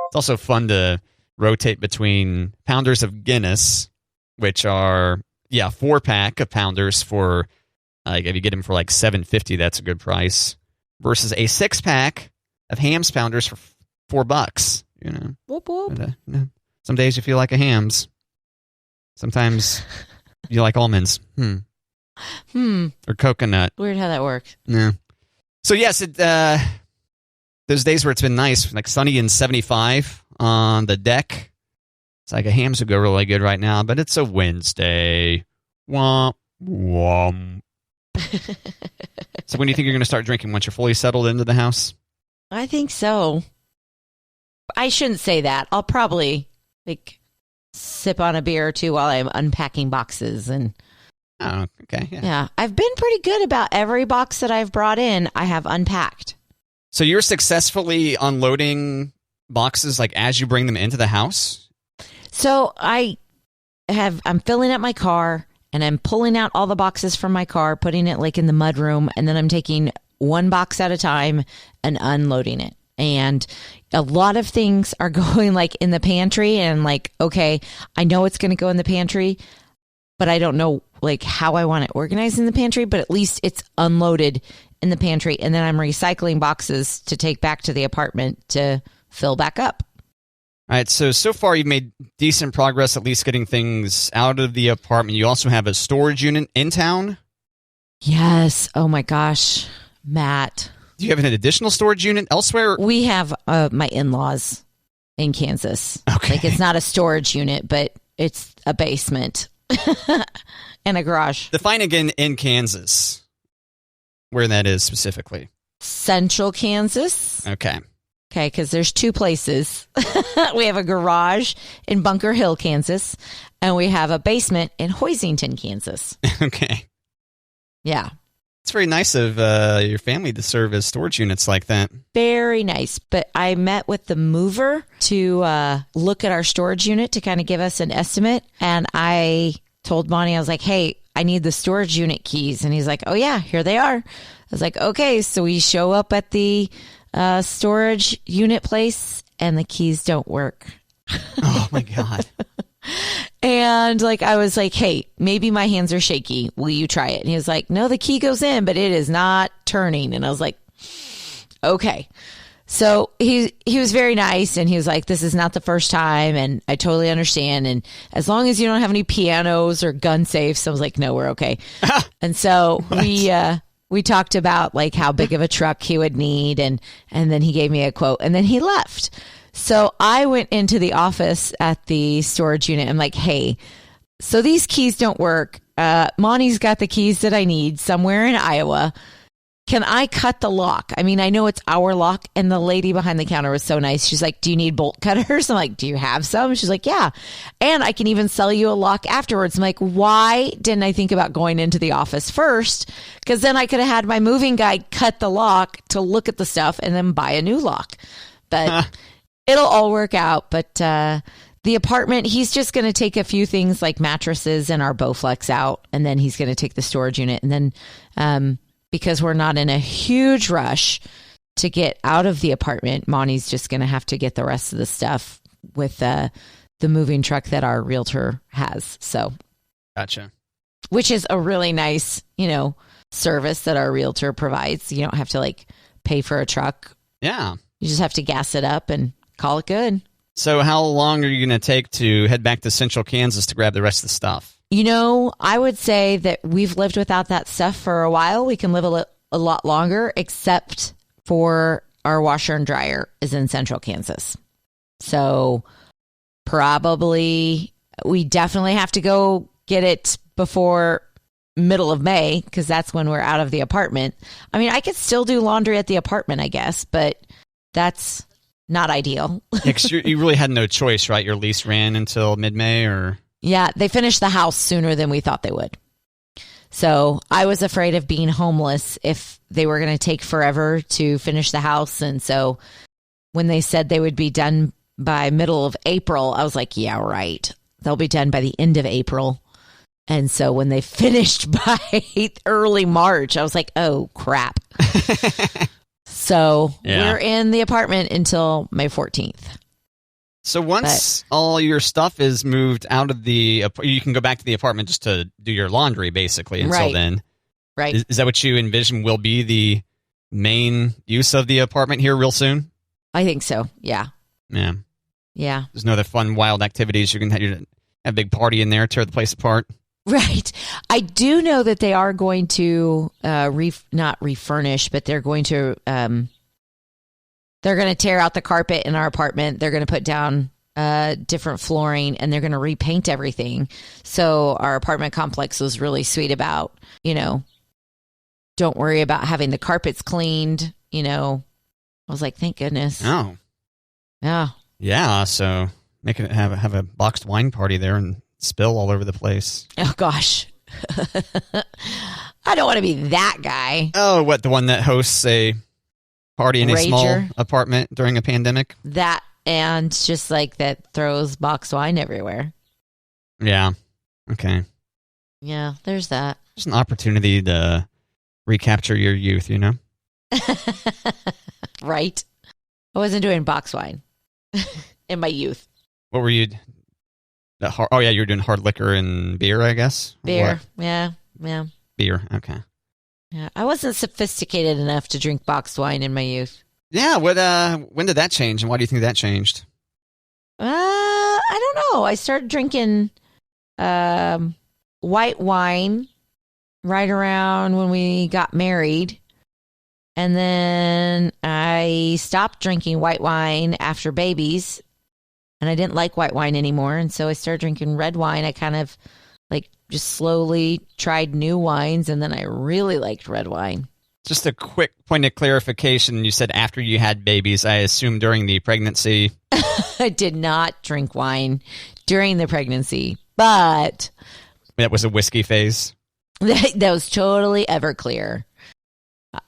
It's also fun to rotate between pounders of Guinness, which are 4-pack of pounders for if you get them for like $7.50, that's a good price, versus a 6-pack of Hams pounders for $4. You know, whoop, whoop. But, some days you feel like a Hams. Sometimes you like almonds. Or coconut. Weird how that works. Yeah. So yes, those days where it's been nice, like sunny and 75 on the deck. It's like a Hams would go really good right now, but it's a Wednesday. Womp, womp. So when do you think you're going to start drinking? Once you're fully settled into the house? I think so. I shouldn't say that. I'll probably sip on a beer or two while I'm unpacking boxes. And oh, okay. Yeah. I've been pretty good about every box that I've brought in. I have unpacked. So you're successfully unloading boxes like as you bring them into the house? So I'm filling up my car and I'm pulling out all the boxes from my car, putting it like in the mud room, and then I'm taking one box at a time and unloading it. And a lot of things are going like in the pantry, and like, okay, I know it's going to go in the pantry, but I don't know like how I want it organized in the pantry, but at least it's unloaded in the pantry. And then I'm recycling boxes to take back to the apartment to fill back up. All right. So far you've made decent progress, at least getting things out of the apartment. You also have a storage unit in town? Yes. Oh my gosh, Matt. Do you have an additional storage unit elsewhere? We have my in-laws in Kansas. Okay. Like it's not a storage unit, but it's a basement and a garage. Define again in Kansas, where that is specifically. Central Kansas. Okay. Okay, because there's two places. We have a garage in Bunker Hill, Kansas, and we have a basement in Hoisington, Kansas. Okay. Yeah. It's very nice of your family to serve as storage units like that. Very nice. But I met with the mover to look at our storage unit to kind of give us an estimate. And I told Bonnie, I was like, hey, I need the storage unit keys. And he's like, oh, yeah, here they are. I was like, okay. So we show up at the storage unit place and the keys don't work. Oh, my God. And like, I was like, hey, maybe my hands are shaky. Will you try it? And he was like, no, the key goes in, but it is not turning. And I was like, okay. So he was very nice. And he was like, this is not the first time. And I totally understand. And as long as you don't have any pianos or gun safes, I was like, no, we're okay. And so we talked about like how big of a truck he would need. And then he gave me a quote and then he left. So I went into the office at the storage unit. I'm like, hey, so these keys don't work. Monty's got the keys that I need somewhere in Iowa. Can I cut the lock? I mean, I know it's our lock. And the lady behind the counter was so nice. She's like, do you need bolt cutters? I'm like, do you have some? She's like, yeah. And I can even sell you a lock afterwards. I'm like, why didn't I think about going into the office first? Because then I could have had my moving guy cut the lock to look at the stuff and then buy a new lock. But it'll all work out. But the apartment, he's just going to take a few things like mattresses and our Bowflex out. And then he's going to take the storage unit. And then because we're not in a huge rush to get out of the apartment, Monty's just going to have to get the rest of the stuff with the moving truck that our realtor has. So, gotcha. Which is a really nice, service that our realtor provides. You don't have to like pay for a truck. Yeah. You just have to gas it up and call it good. So how long are you going to take to head back to Central Kansas to grab the rest of the stuff? I would say that we've lived without that stuff for a while. We can live a lot longer, except for our washer and dryer is in Central Kansas. So probably we definitely have to go get it before middle of May because that's when we're out of the apartment. I mean, I could still do laundry at the apartment, I guess, but that's not ideal. You really had no choice, right? Your lease ran until mid-May or... Yeah, they finished the house sooner than we thought they would. So I was afraid of being homeless if they were going to take forever to finish the house. And so when they said they would be done by middle of April, I was like, yeah, right. They'll be done by the end of April. And so when they finished by early March, I was like, oh, crap. So Yeah. we're in the apartment until May 14th. So once all your stuff is moved out of you can go back to the apartment just to do your laundry, basically, until Right. then. Right. Is that what you envision will be the main use of the apartment here real soon? I think so. Yeah. Yeah. Yeah. There's no other fun, wild activities. You can have a big party in there, tear the place apart. Right. I do know that they are going to not refurnish, but they're going to tear out the carpet in our apartment. They're going to put down different flooring, and they're going to repaint everything. So our apartment complex was really sweet about, don't worry about having the carpets cleaned. I was like, thank goodness. Oh. Yeah. Yeah, so make it have a boxed wine party there and spill all over the place. Oh gosh. I don't want to be that guy. Oh, what, the one that hosts a party in a small apartment during a pandemic? That, and just like that throws boxed wine everywhere. Yeah. Okay. Yeah, there's that. It's an opportunity to recapture your youth, Right. I wasn't doing box wine in my youth. What were you? Oh, yeah, you were doing hard liquor and beer, I guess? Beer. What? Yeah. Beer, okay. Yeah, I wasn't sophisticated enough to drink boxed wine in my youth. Yeah, when did that change, and why do you think that changed? I don't know. I started drinking white wine right around when we got married. And then I stopped drinking white wine after babies. And I didn't like white wine anymore. And so I started drinking red wine. I kind of just slowly tried new wines. And then I really liked red wine. Just a quick point of clarification. You said after you had babies. I assume during the pregnancy. I did not drink wine during the pregnancy. But that was a whiskey phase. That was totally Everclear.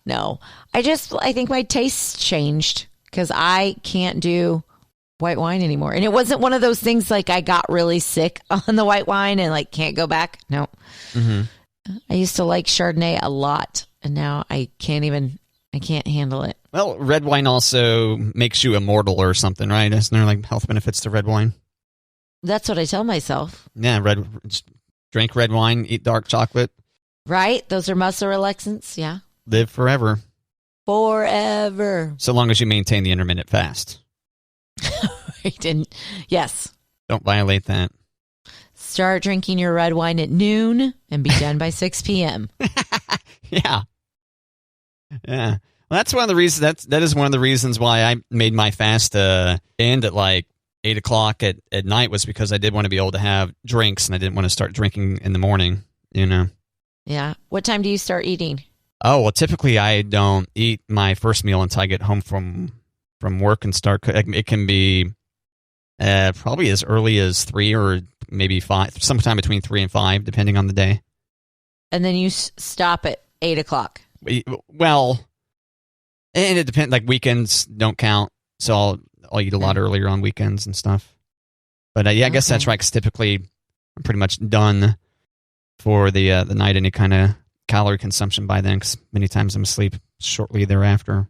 No, I think my tastes changed because I can't do white wine anymore. And it wasn't one of those things like I got really sick on the white wine and can't go back. No. Mm-hmm. I used to like Chardonnay a lot, and now I can't handle it. Well, red wine also makes you immortal or something, right? Isn't there health benefits to red wine? That's what I tell myself. Yeah, just drink red wine, eat dark chocolate. Right? Those are muscle relaxants, yeah. Live forever. Forever. So long as you maintain the intermittent fast. Yes. Don't violate that. Start drinking your red wine at noon and be done by 6 p.m. Yeah. Yeah. Well, that's one of the reasons. That is one of the reasons why I made my fast end at 8 o'clock at night, was because I did want to be able to have drinks, and I didn't want to start drinking in the morning, Yeah. What time do you start eating? Oh, well, typically I don't eat my first meal until I get home from work and start. It can be probably as early as 3 or maybe 5, sometime between 3 and 5, depending on the day. And then you stop at 8 o'clock. Well, and it depends. Weekends don't count, so I'll eat a lot earlier on weekends and stuff. But I guess that's right, because typically I'm pretty much done for the night. Any kind of calorie consumption by then, because many times I'm asleep shortly thereafter.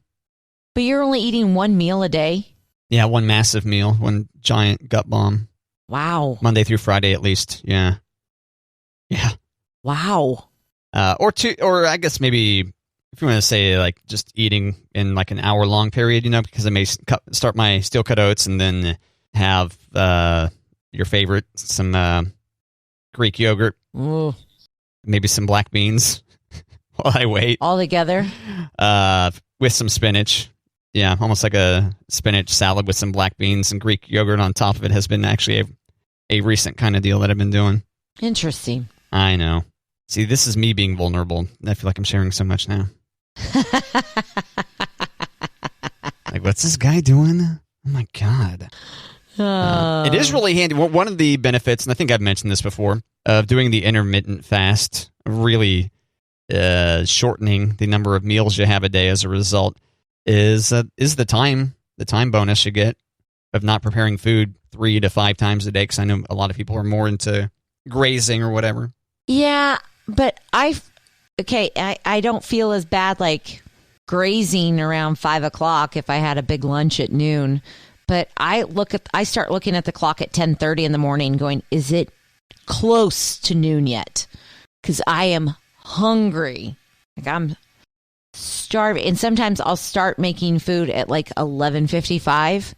But you're only eating one meal a day? Yeah, one massive meal, one giant gut bomb. Wow. Monday through Friday at least. Yeah. Yeah. Wow. Or two, or I guess maybe if you want to say just eating in an hour-long period, because I may start my steel-cut oats and then have your favorite, some Greek yogurt, Ooh. Maybe some black beans while I wait. All together? With some spinach. Yeah, almost like a spinach salad with some black beans and Greek yogurt on top of it has been actually a recent kind of deal that I've been doing. Interesting. I know. See, this is me being vulnerable. I feel like I'm sharing so much now. What's this guy doing? Oh, my God. It is really handy. One of the benefits, and I think I've mentioned this before, of doing the intermittent fast, really shortening the number of meals you have a day as a result, is the time bonus you get of not preparing food 3 to 5 times a day, because I know a lot of people are more into grazing or whatever. Yeah, but I don't feel as bad grazing around 5:00 if I had a big lunch at noon. But I start looking at the clock at 10:30 in the morning going, is it close to noon yet? Because I am hungry. Like I'm starving. And sometimes I'll start making food at like 11:55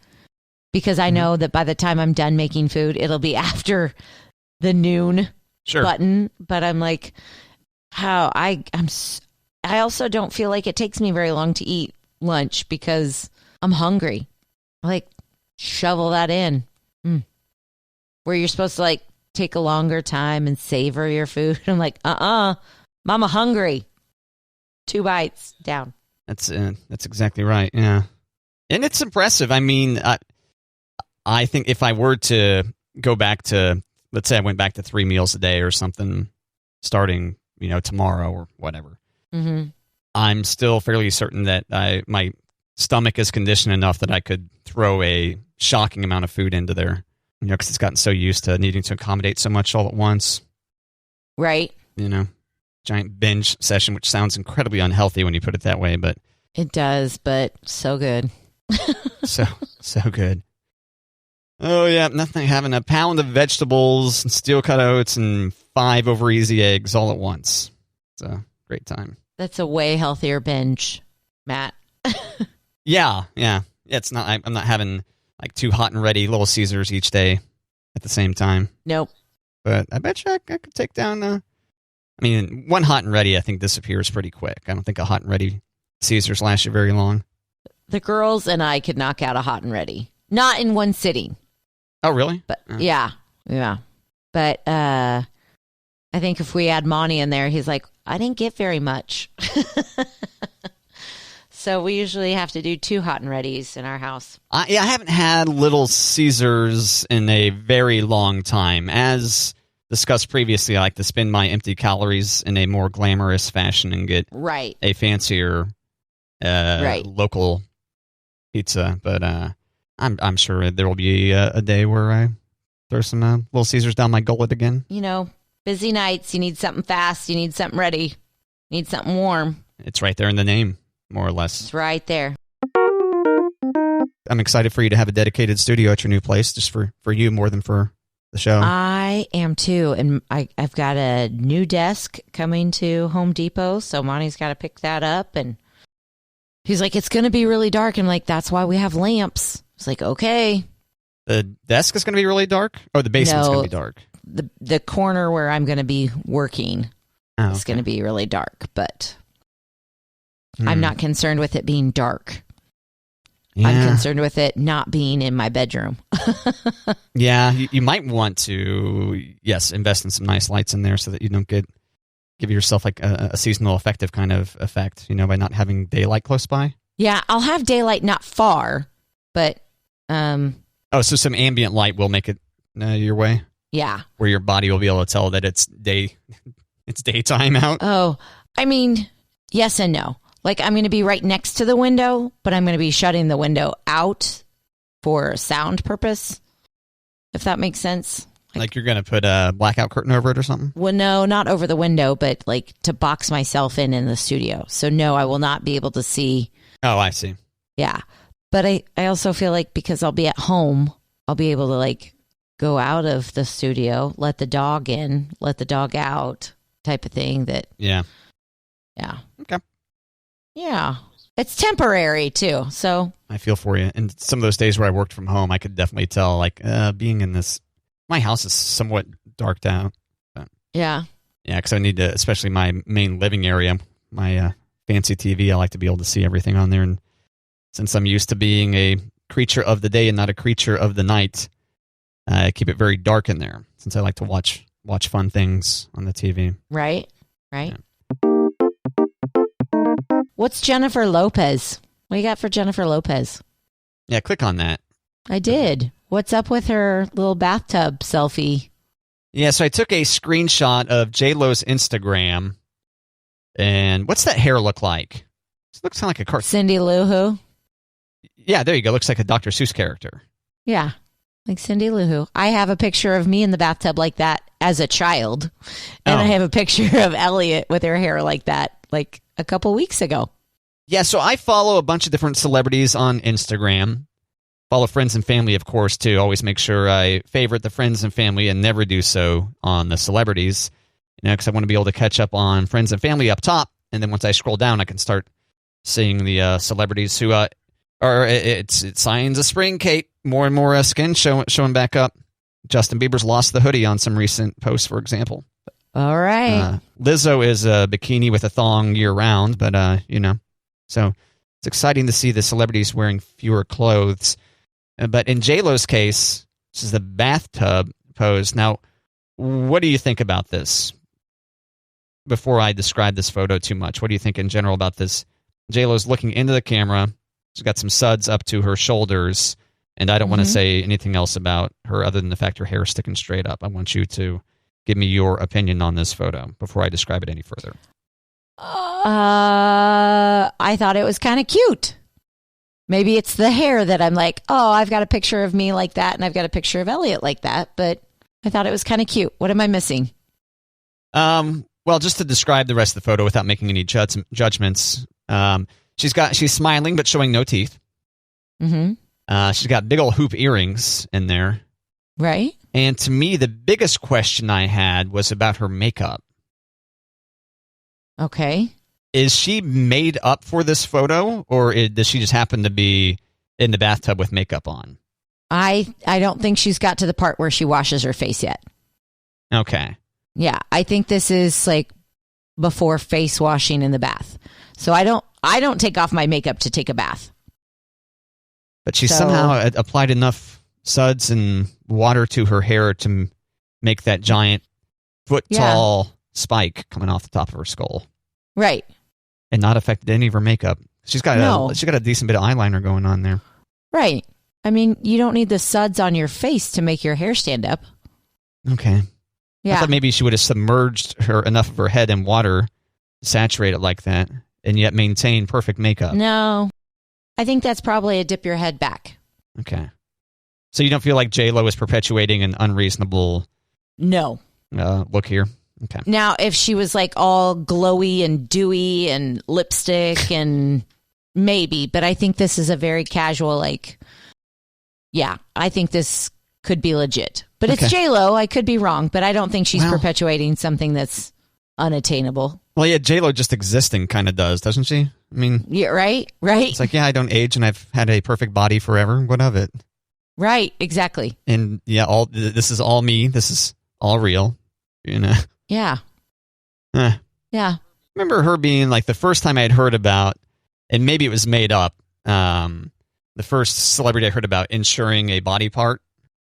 because I know that by the time I'm done making food, it'll be after the noon button. But I'm like, I also don't feel like it takes me very long to eat lunch because I'm hungry. Like, shovel that in. Where you're supposed to like take a longer time and savor your food. I'm like, mama hungry. 2 bites down. That's exactly right. Yeah. And it's impressive. I mean, I think if I were to go back to, let's say I went back to 3 meals a day or something starting, tomorrow or whatever, I'm still fairly certain that my stomach is conditioned enough that I could throw a shocking amount of food into there, because it's gotten so used to needing to accommodate so much all at once. Right. Giant binge session, which sounds incredibly unhealthy when you put it that way, but it does, but so good. so good. Oh yeah, nothing having a pound of vegetables and steel cut oats and 5 over easy eggs all at once. It's a great time. That's a way healthier binge, Matt. Yeah. It's not. I'm not having like 2 hot and ready Little Caesars each day at the same time. Nope. But I bet you I could take down. 1 hot and ready I think disappears pretty quick. I don't think a hot and ready Caesars lasts you very long. The girls and I could knock out a hot and ready, not in one sitting. Oh really? But yeah. But I think if we add Monty in there, he's like, I didn't get very much. So we usually have to do 2 hot and readies in our house. I haven't had Little Caesars in a very long time. As discussed previously, I like to spend my empty calories in a more glamorous fashion and get a fancier local pizza. But I'm sure there will be a day where I throw some Little Caesars down my gullet again. Busy nights, you need something fast, you need something ready, you need something warm. It's right there in the name, more or less. It's right there. I'm excited for you to have a dedicated studio at your new place, just for you more than for the show. I am too, and I've got a new desk coming to Home Depot, so Monty's got to pick that up, and he's like, it's going to be really dark. I'm like, that's why we have lamps. It's like, okay. The desk is going to be really dark? Or the basement's going to be dark? The corner where I'm going to be working is going to be really dark, but I'm not concerned with it being dark. Yeah. I'm concerned with it not being in my bedroom. Yeah, you might want to, invest in some nice lights in there so that you don't give yourself like a seasonal affective kind of effect, by not having daylight close by. Yeah, I'll have daylight not far, but... so some ambient light will make it your way? Yeah. Where your body will be able to tell that it's daytime out? Oh, yes and no. Like, I'm going to be right next to the window, but I'm going to be shutting the window out for sound purpose, if that makes sense. Like you're going to put a blackout curtain over it or something? Well, no, not over the window, but like to box myself in the studio. So no, I will not be able to see. Oh, I see. Yeah. But I also feel like because I'll be at home, I'll be able to like go out of the studio, let the dog in, let the dog out type of thing Yeah. Okay. Yeah. It's temporary too. So I feel for you. And some of those days where I worked from home, I could definitely tell like being in my house is somewhat darked out. But, yeah. Yeah. Cause I need to, especially my main living area, my fancy TV, I like to be able to see everything on there. And since I'm used to being a creature of the day and not a creature of the night, I keep it very dark in there since I like to watch fun things on the TV. Right. Yeah. What's Jennifer Lopez? What do you got for Jennifer Lopez? Yeah, click on that. I did. What's up with her little bathtub selfie? Yeah, so I took a screenshot of J-Lo's Instagram. And what's that hair look like? It looks kind of like a cartoon. Cindy Lou Who? Yeah, there you go. Looks like a Dr. Seuss character. Yeah, like Cindy Lou Who. I have a picture of me in the bathtub like that as a child. And I have a picture of Elliot with her hair like that like a couple weeks ago. Yeah, so I follow a bunch of different celebrities on Instagram. Follow friends and family, of course, too. Always make sure I favorite the friends and family and never do so on the celebrities. Because I want to be able to catch up on friends and family up top. And then once I scroll down, I can start seeing the celebrities who it's signs of spring, Kate. More and more skin showing back up. Justin Bieber's lost the hoodie on some recent posts, for example. All right. Lizzo is a bikini with a thong year-round, but, So it's exciting to see the celebrities wearing fewer clothes. But in J-Lo's case, this is the bathtub pose. Now, what do you think about this? Before I describe this photo too much, what do you think in general about this? J-Lo's looking into the camera. She's got some suds up to her shoulders. And I don't want to say anything else about her other than the fact her hair is sticking straight up. I want you to give me your opinion on this photo before I describe it any further. I thought it was kind of cute. Maybe it's the hair that I'm like, oh, I've got a picture of me like that, and I've got a picture of Elliot like that, but I thought it was kind of cute. What am I missing? Well, just to describe the rest of the photo without making any judgments, she's smiling but showing no teeth. Mm-hmm. She's got big old hoop earrings in there. Right. And to me, the biggest question I had was about her makeup. Okay. Is she made up for this photo, or does she just happen to be in the bathtub with makeup on? I don't think she's got to the part where she washes her face yet. Okay. Yeah, I think this is like before face washing in the bath. So I don't take off my makeup to take a bath. But she somehow applied enough suds and water to her hair to make that giant foot-tall spike coming off the top of her skull. Right. And not affected any of her makeup. She's got a decent bit of eyeliner going on there. Right. I mean, you don't need the suds on your face to make your hair stand up. Okay. Yeah. I thought maybe she would have submerged enough of her head in water to saturate it like that and yet maintain perfect makeup. No. I think that's probably a dip your head back. Okay. So you don't feel like J-Lo is perpetuating an unreasonable look here? Okay. Now, if she was like all glowy and dewy and lipstick and maybe, but I think this is a very casual, I think this could be legit. But It's J-Lo. I could be wrong, but I don't think she's perpetuating something that's unattainable. Well, yeah, J-Lo just existing kind of does, doesn't she? I mean... Yeah, right? Right. It's like, I don't age and I've had a perfect body forever. What of it? Right, exactly. And this is all me. This is all real. Yeah. Yeah. I remember her being like the first time I had heard about, and maybe it was made up, the first celebrity I heard about insuring a body part.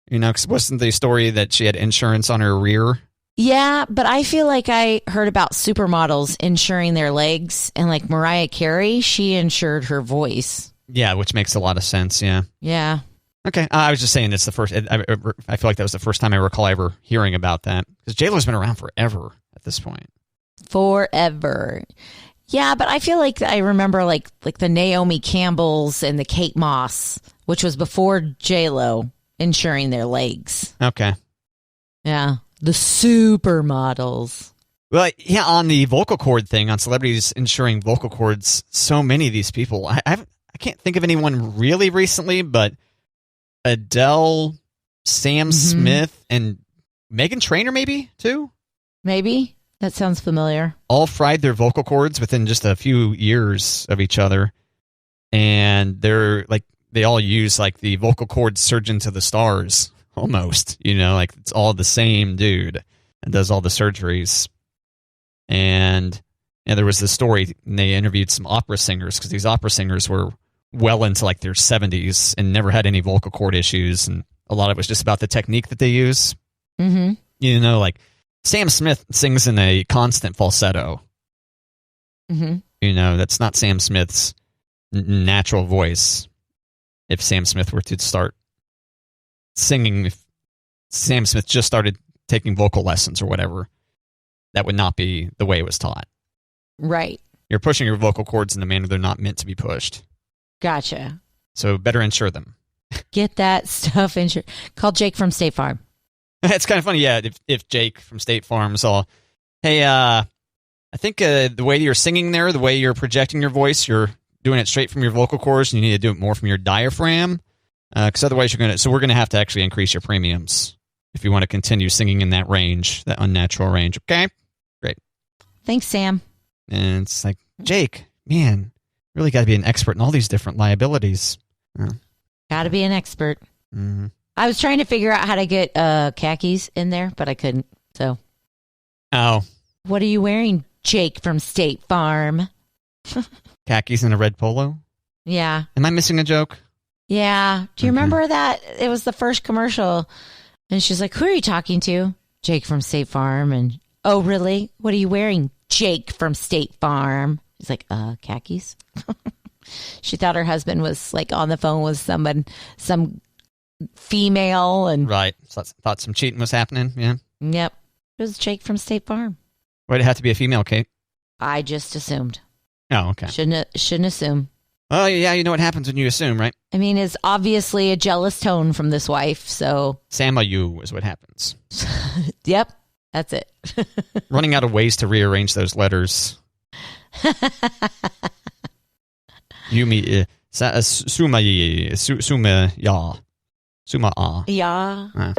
Because wasn't the story that she had insurance on her rear? Yeah, but I feel like I heard about supermodels insuring their legs, and like Mariah Carey, she insured her voice. Yeah, which makes a lot of sense, yeah. Yeah. Okay, I was just saying it's the first, I feel like that was the first time I recall ever hearing about that. Because J-Lo's been around forever at this point. Forever. Yeah, but I feel like I remember like the Naomi Campbells and the Kate Moss, which was before J-Lo insuring their legs. Okay. Yeah. The supermodels. Well, yeah, on the vocal cord thing, on celebrities insuring vocal cords, so many of these people, I can't think of anyone really recently, but Adele, Sam Smith, and Meghan Trainor maybe, too? Maybe. That sounds familiar. All fried their vocal cords within just a few years of each other. And they all use the vocal cord surgeon to the stars. Almost, it's all the same dude and does all the surgeries. And there was this story, and they interviewed some opera singers because these opera singers were well into their 70s and never had any vocal cord issues. And a lot of it was just about the technique that they use. Mm-hmm. Sam Smith sings in a constant falsetto. Mm-hmm. That's not Sam Smith's natural voice. If Sam Smith were to start singing, if Sam Smith just started taking vocal lessons or whatever, that would not be the way it was taught. Right. You're pushing your vocal cords in a manner they're not meant to be pushed. Gotcha. So better insure them. Get that stuff insured. Call Jake from State Farm. It's kind of funny, yeah, if Jake from State Farm saw, hey, I think the way you're singing there, the way you're projecting your voice, you're doing it straight from your vocal cords, and you need to do it more from your diaphragm. Because otherwise, we're gonna have to actually increase your premiums if you want to continue singing in that range, that unnatural range. Okay, great. Thanks, Sam. And it's like, Jake, man, really got to be an expert in all these different liabilities. Got to be an expert. Mm-hmm. I was trying to figure out how to get khakis in there, but I couldn't. So, what are you wearing, Jake from State Farm? Khakis and a red polo? Yeah. Am I missing a joke? Yeah. Do you remember that? It was the first commercial. And she's like, who are you talking to? Jake from State Farm. And, oh, really? What are you wearing, Jake from State Farm? He's like, khakis. She thought her husband was like on the phone with some female. And right. So thought some cheating was happening. Yeah. Yep. It was Jake from State Farm. Why'd it have to be a female, Kate? I just assumed. Oh, okay. Shouldn't assume. Oh, yeah, you know what happens when you assume, right? I mean, it's obviously a jealous tone from this wife, so... Sama-you is what happens. Yep, that's it. Running out of ways to rearrange those letters. Yumi, suma-ya. Suma-a. Yeah.